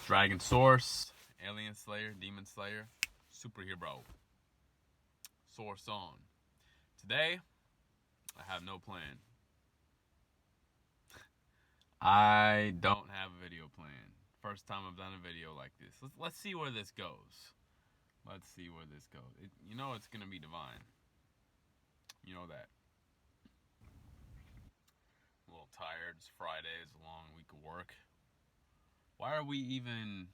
Dragon Source, Alien Slayer, Demon Slayer, Superhero. Source on. Today, I have no plan. I don't have a video plan. First time I've done a video like this. Let's see where this goes. Let's see where this goes. You know it's going to be divine. You know that. I'm a little tired. It's Friday. It's a long week of work. Why are we even...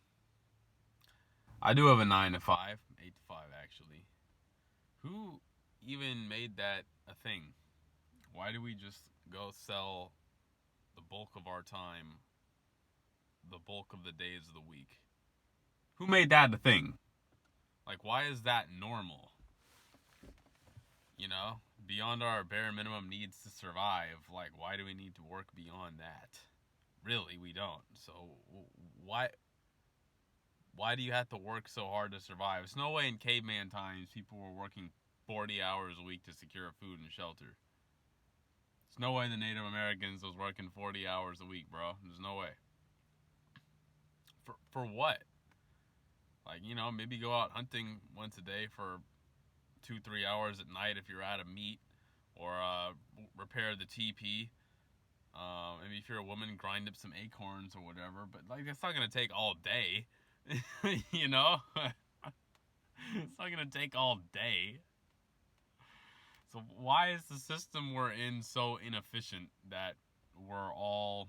I do have a 9 to 5. 8 to 5, actually. Who even made that a thing? Why do we just go sell the bulk of our time, the bulk of the days of the week? Who made that a thing? Like, why is that normal? You know, beyond our bare minimum needs to survive, like, why do we need to work beyond that? Really, we don't. So, why do you have to work so hard to survive? There's no way in caveman times people were working 40 hours a week to secure food and shelter. There's no way the Native Americans was working 40 hours a week, bro. There's no way. For what? Like, you know, maybe go out hunting once a day for 2-3 hours at night if you're out of meat, or repair the TP. Maybe if you're a woman, grind up some acorns or whatever. But like, that's not gonna take all day. You know, it's not gonna take all day. So why is the system we're in so inefficient that we're all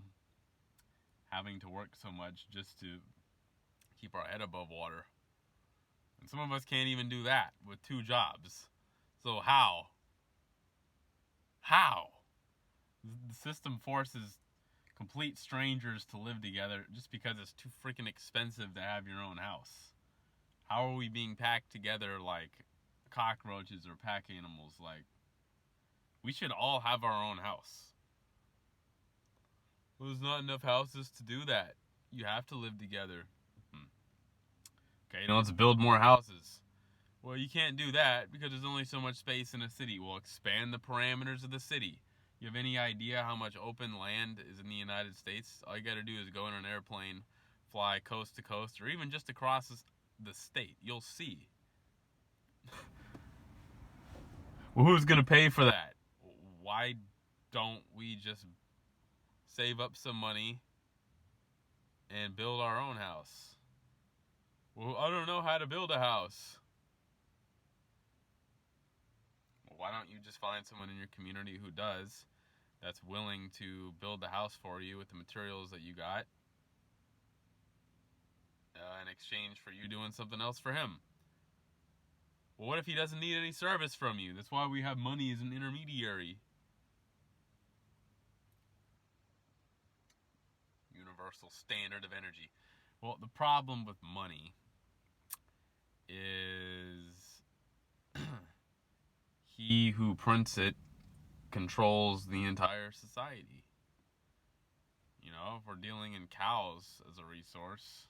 having to work so much just to keep our head above water? And some of us can't even do that with 2 jobs. So how? How? The system forces complete strangers to live together just because it's too freaking expensive to have your own house. How are we being packed together like cockroaches or pack animals? Like, we should all have our own house. Well, there's not enough houses to do that. You have to live together. Okay, let's build more houses. Well, you can't do that because there's only so much space in a city. Well, expand the parameters of the city. You have any idea how much open land is in the United States? All you got to do is go in an airplane, fly coast to coast, or even just across the state. You'll see. Well, who's going to pay for that? Why don't we just save up some money and build our own house? Well, I don't know how to build a house. Well, why don't you just find someone in your community who does, that's willing to build the house for you with the materials that you got, in exchange for you doing something else for him? Well, what if he doesn't need any service from you? That's why we have money as an intermediary. Universal standard of energy. Well, the problem with money is he who prints it controls the entire society. You know, if we're dealing in cows as a resource,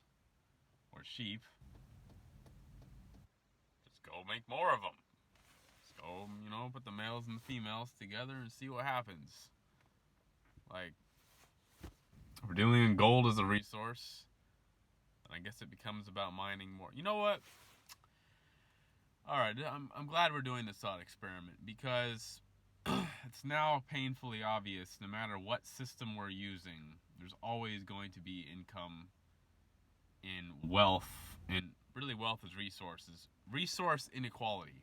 or sheep, just go make more of them. Just go, you know, put the males and the females together and see what happens. Like, if we're dealing in gold as a resource, I guess it becomes about mining more. You know what? Alright, I'm glad we're doing this thought experiment, because it's now painfully obvious no matter what system we're using, there's always going to be income in wealth, and really wealth is resources. Resource inequality.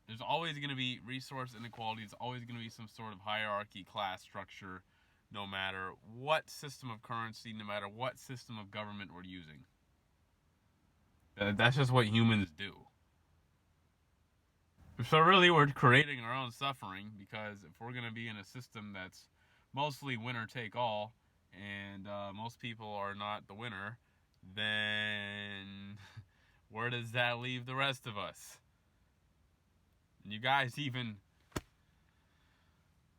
There's always going to be resource inequality. There's always going to be some sort of hierarchy, class structure, no matter what system of currency, no matter what system of government we're using. That's just what humans do. So really, we're creating our own suffering, because if we're going to be in a system that's mostly winner take all, and most people are not the winner, then where does that leave the rest of us? And you guys even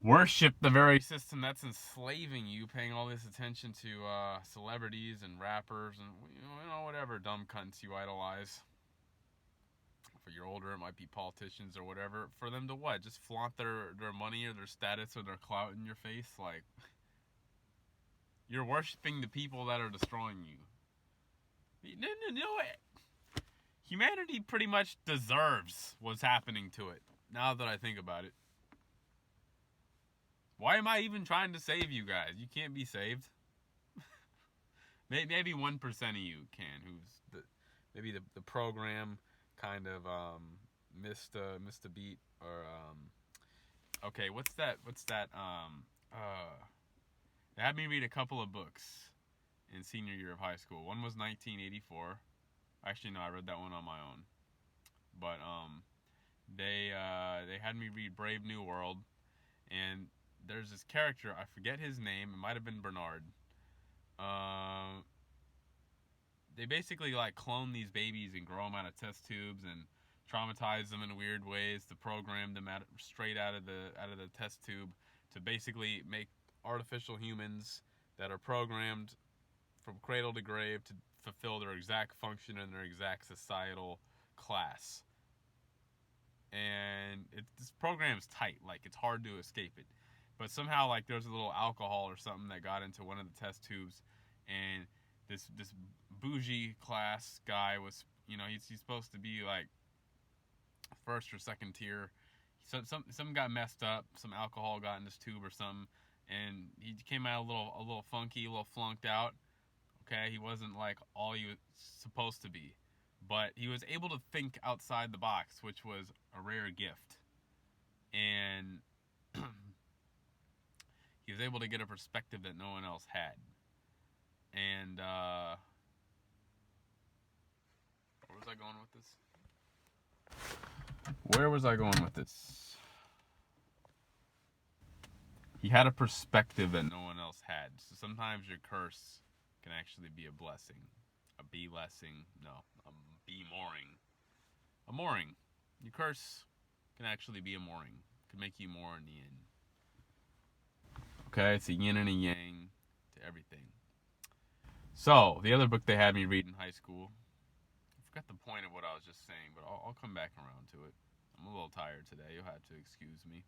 worship the very system that's enslaving you, paying all this attention to celebrities and rappers and you know whatever dumb cunts you idolize. If you're older, it might be politicians or whatever. For them to what? Just flaunt their money or their status or their clout in your face? Like, You're worshiping the people that are destroying you. No, humanity pretty much deserves what's happening to it. Now that I think about it. Why am I even trying to save you guys? You can't be saved. Maybe 1% of you can. Maybe the program kind of missed a beat or okay. What's that? They had me read a couple of books in senior year of high school. One was 1984. Actually, no, I read that one on my own. But they had me read Brave New World, and there's this character, I forget his name, it might have been Bernard. They basically like clone these babies and grow them out of test tubes and traumatize them in weird ways to program them straight out of the test tube to basically make artificial humans that are programmed from cradle to grave to fulfill their exact function in their exact societal class. And this program's tight, like it's hard to escape it. But somehow, like, there's a little alcohol or something that got into one of the test tubes, and this bougie class guy was, he's supposed to be like first or second tier. So some got messed up, some alcohol got in this tube or something, and he came out a little funky, a little flunked out. Okay, he wasn't like all he was supposed to be, but he was able to think outside the box, which was a rare gift, and he was able to get a perspective that no one else had. And where was I going with this? He had a perspective that no one else had. So sometimes your curse can actually be a blessing. A be-lessing. No, a be-mooring. A mooring. Your curse can actually be a mooring. Can make you more in the end. Okay, it's a yin and a yang to everything. So, the other book they had me read in high school, I forgot the point of what I was just saying, but I'll come back around to it. I'm a little tired today. You'll have to excuse me.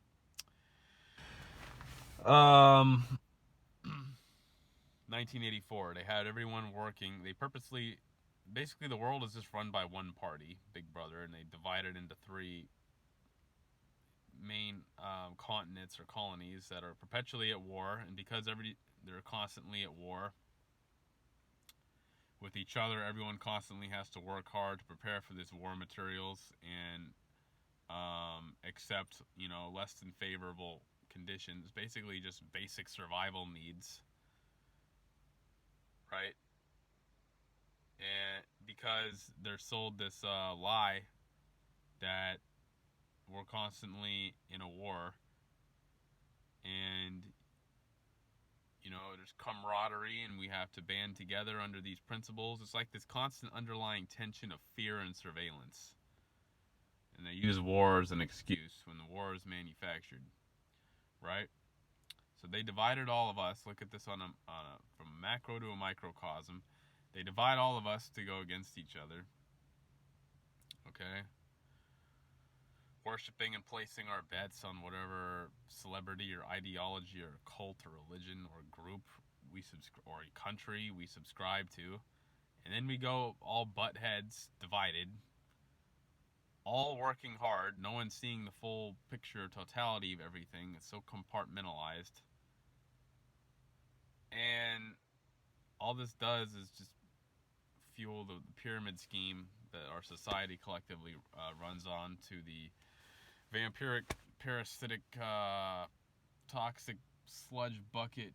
1984, they had everyone working. They basically the world is just run by one party, Big Brother, and they divide it into three main continents or colonies that are perpetually at war, and because they're constantly at war with each other, everyone constantly has to work hard to prepare for this war materials and accept less than favorable conditions, basically just basic survival needs, right? And because they're sold this lie that we're constantly in a war, and there's camaraderie, and we have to band together under these principles. It's like this constant underlying tension of fear and surveillance, and they use war as an excuse when the war is manufactured, right? So they divided all of us. Look at this from macro to a microcosm. They divide all of us to go against each other. Okay? Worshipping and placing our bets on whatever celebrity or ideology or cult or religion or group or a country we subscribe to. And then we go all butt heads, divided, all working hard. No one's seeing the full picture, totality of everything. It's so compartmentalized. And all this does is just fuel the pyramid scheme that our society collectively runs on to the vampiric, parasitic, toxic sludge bucket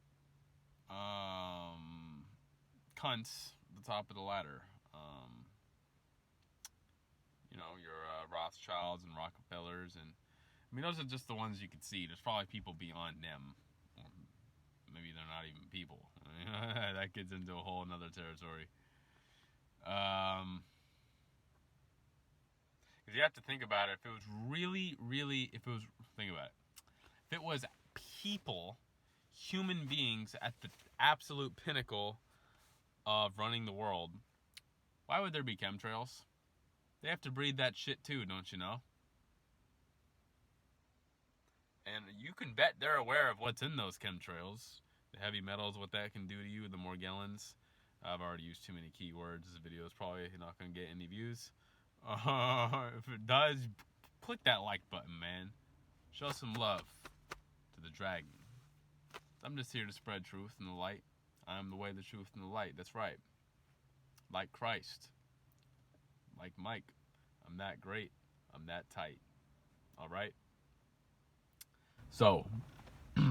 cunts at the top of the ladder. Your Rothschilds and Rockefellers, and those are just the ones you can see. There's probably people beyond them. Or maybe they're not even people. That gets into a whole another territory. Because you have to think about it. If it was think about it. If it was people, human beings at the absolute pinnacle of running the world, why would there be chemtrails? They have to breathe that shit too, don't you know? And you can bet they're aware of what's in those chemtrails. The heavy metals, what that can do to you, the Morgellons. I've already used too many keywords. This video is probably not going to get any views. If it does, click that like button, man. Show some love to the dragon. I'm just here to spread truth and the light. I am the way, the truth, and the light. That's right. Like Christ. Like Mike. I'm that great. I'm that tight. Alright? So, the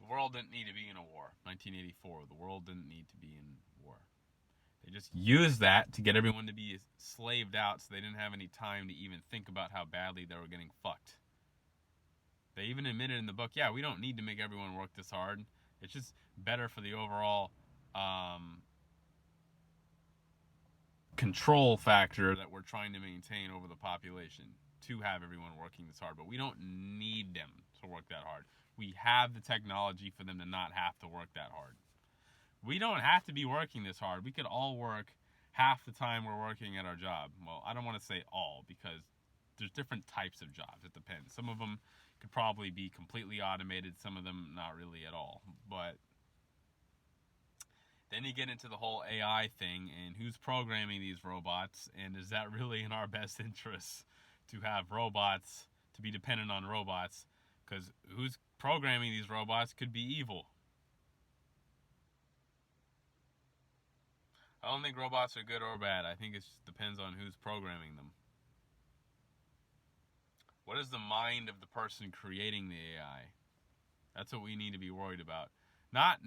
world didn't need to be in a war. 1984, the world didn't need to be in war. They just used that to get everyone to be slaved out so they didn't have any time to even think about how badly they were getting fucked. They even admitted in the book, yeah, we don't need to make everyone work this hard. It's just better for the overall control factor that we're trying to maintain over the population to have everyone working this hard. But we don't need them to work that hard. We have the technology for them to not have to work that hard. We don't have to be working this hard. We could all work half the time we're working at our job. Well, I don't want to say all because there's different types of jobs. It depends. Some of them could probably be completely automated. Some of them not really at all. But then you get into the whole AI thing and who's programming these robots, and is that really in our best interest to have robots, to be dependent on robots? Because who's programming these robots could be evil. I don't think robots are good or bad. I think it just depends on who's programming them. What is the mind of the person creating the AI? That's what we need to be worried about. Not.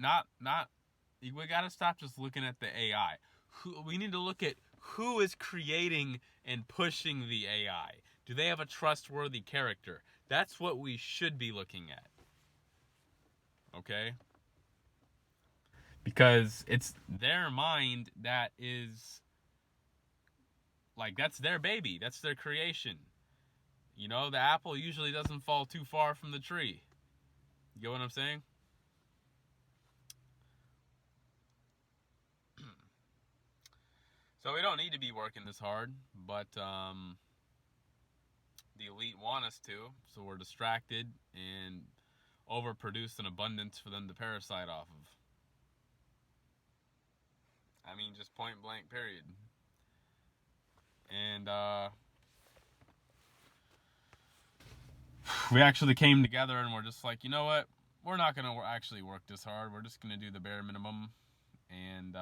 We got to stop just looking at the AI. We need to look at who is creating and pushing the AI. Do they have a trustworthy character? That's what we should be looking at. Okay? Because it's their mind that is, like, that's their baby. That's their creation. You know, the apple usually doesn't fall too far from the tree. You get what I'm saying? So we don't need to be working this hard, but the elite want us to, so we're distracted and overproduce an abundance for them to parasite off of. I mean, just point blank, period. And we actually came together and we're just like, you know what? We're not going to actually work this hard. We're just going to do the bare minimum. And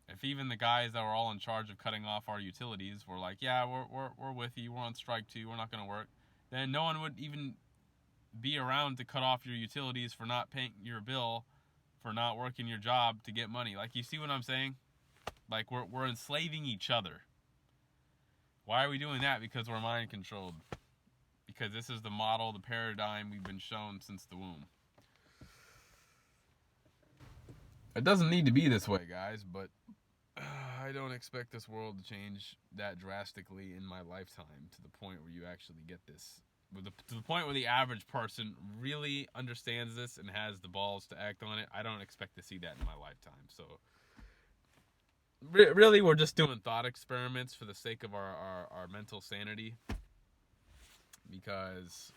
if even the guys that were all in charge of cutting off our utilities were like, yeah, we're with you. We're on strike too. We're not going to work. Then no one would even be around to cut off your utilities for not paying your bill, for not working your job to get money. Like, you see what I'm saying? Like, we're enslaving each other. Why are we doing that? Because we're mind controlled. Because this is the model, the paradigm we've been shown since the womb. It doesn't need to be this way, guys, but I don't expect this world to change that drastically in my lifetime to the point where you actually get this. To the point where the average person really understands this and has the balls to act on it, I don't expect to see that in my lifetime. So, really, we're just doing thought experiments for the sake of our mental sanity. Because,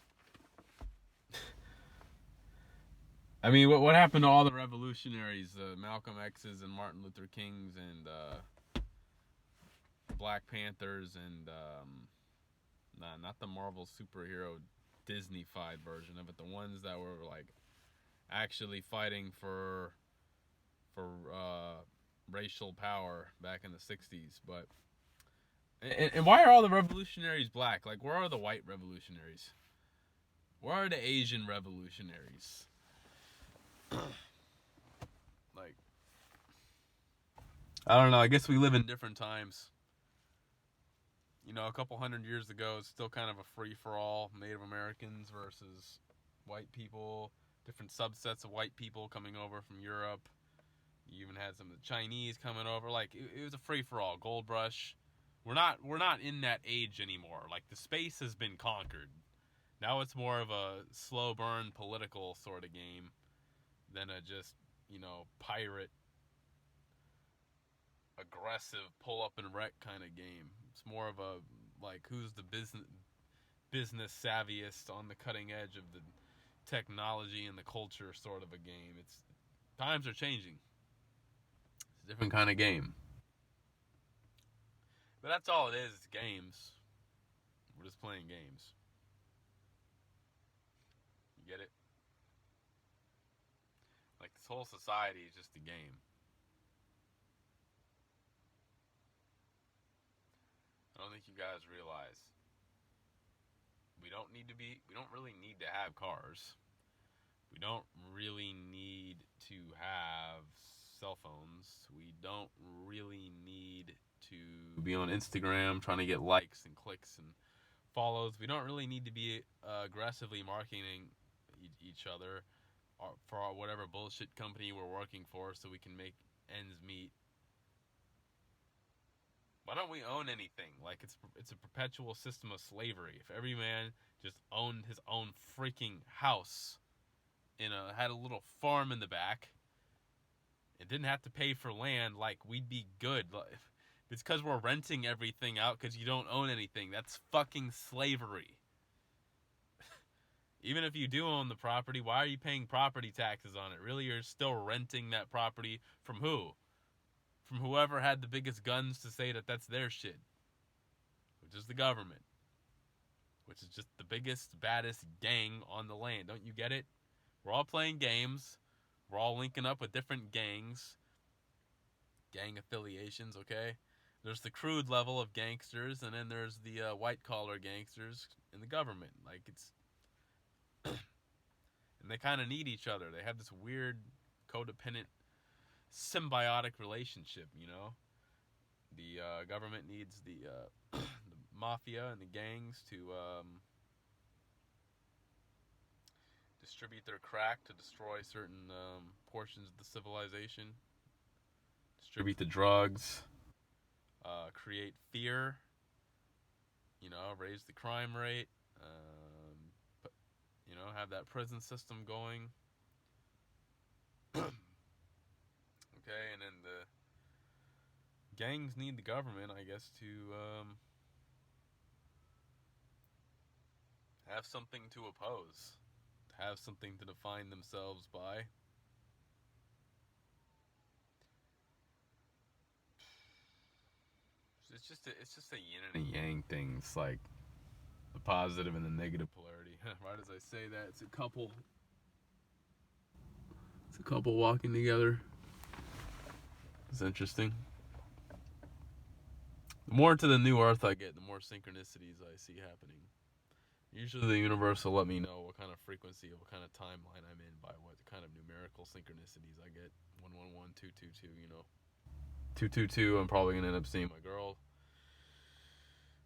I mean, what happened to all the revolutionaries, Malcolm X's and Martin Luther King's and Black Panthers and not the Marvel superhero Disney-fied version of it, the ones that were like actually fighting for racial power back in the 60s. But and why are all the revolutionaries black? Like, where are the white revolutionaries? Where are the Asian revolutionaries? Like, I don't know. I guess we live in different times. You know, a couple hundred years ago, it's still kind of a free-for-all. Native Americans versus white people. Different subsets of white people coming over from Europe. You even had some of the Chinese coming over. Like, it was a free-for-all. Gold rush. We're not in that age anymore. Like, the space has been conquered. Now it's more of a slow burn political sort of game than a just, pirate aggressive pull up and wreck kind of game. It's more of a like who's the business savviest on the cutting edge of the technology and the culture sort of a game. It's times are changing. It's a different kind of game. But that's all it is, games. We're just playing games. You get it? Like this whole society is just a game. I don't think you guys realize we don't really need to have cars. We don't really need to have cell phones. We don't really need to be on Instagram trying to get likes and clicks and follows. We don't really need to be aggressively marketing each other for whatever bullshit company we're working for so we can make ends meet. Why don't we own anything? Like it's a perpetual system of slavery. If every man just owned his own freaking house, had a little farm in the back, and didn't have to pay for land, like we'd be good. It's because we're renting everything out because you don't own anything. That's fucking slavery. Even if you do own the property, why are you paying property taxes on it? Really, you're still renting that property from who? From whoever had the biggest guns to say that that's their shit, which is the government, which is just the biggest, baddest gang on the land. Don't you get it? We're all playing games. We're all linking up with different gangs, gang affiliations, okay? There's the crude level of gangsters, and then there's the white-collar gangsters in the government. Like, it's... and they kind of need each other. They have this weird, codependent, symbiotic relationship, you know? The government needs the mafia and the gangs to distribute their crack to destroy certain portions of the civilization, distribute the drugs, create fear, raise the crime rate, but, have that prison system going. Okay, and then the gangs need the government, I guess, to have something to oppose, to have something to define themselves by. It's just a yin and a yang thing. It's like the positive and the negative polarity. Right as I say that, it's a couple walking together. It's interesting. The more into the new earth I get, the more synchronicities I see happening. Usually the universe will let me know what kind of frequency, what kind of timeline I'm in by what kind of numerical synchronicities I get. 111, 222, 222, I'm probably going to end up seeing my girl.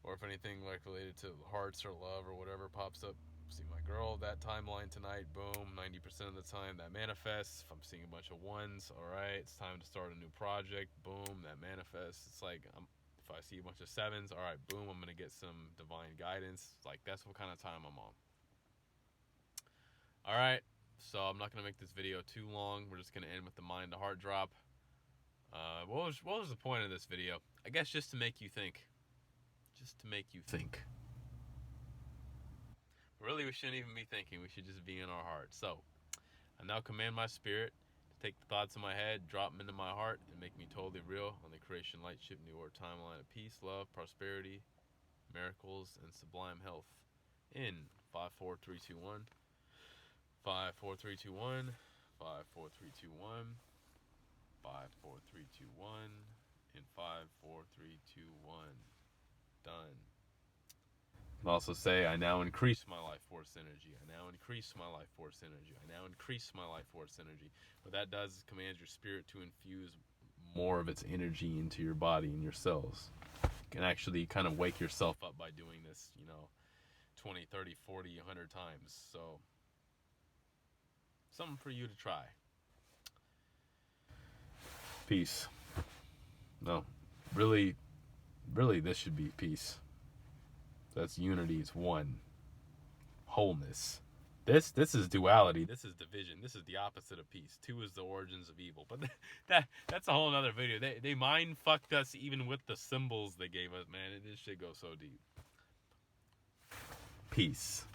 Or if anything like related to hearts or love or whatever pops up, see my girl. That timeline tonight, boom, 90% of the time that manifests. If I'm seeing a bunch of ones, all right, it's time to start a new project, boom, that manifests. It's like if I see a bunch of sevens, all right, boom, I'm going to get some divine guidance. Like, that's what kind of time I'm on. All right, so I'm not going to make this video too long. We're just going to end with the mind to heart drop. What was the point of this video? I guess just to make you think. Just to make you think. Really, we shouldn't even be thinking. We should just be in our heart. So, I now command my spirit to take the thoughts in my head, drop them into my heart, and make me totally real on the creation light ship new earth timeline of peace, love, prosperity, miracles, and sublime health. In 5, 4, 3, 2, 1. 5, 4, 3, 2, 1. 5, 4, 3, 2, 1. 5, 4, 3, 2, 1. And 5, 4, 3, 2, 1. Done. You can also say, I now increase my life force energy. I now increase my life force energy. I now increase my life force energy. What that does is commands your spirit to infuse more of its energy into your body and your cells. You can actually kind of wake yourself up by doing this, 20, 30, 40, 100 times. So, something for you to try. Peace. No, really, this should be peace. That's unity. It's one. Wholeness. This is duality. This is division. This is the opposite of peace. 2 is the origins of evil. But that's a whole other video. They mind fucked us even with the symbols they gave us, man. This shit goes so deep. Peace.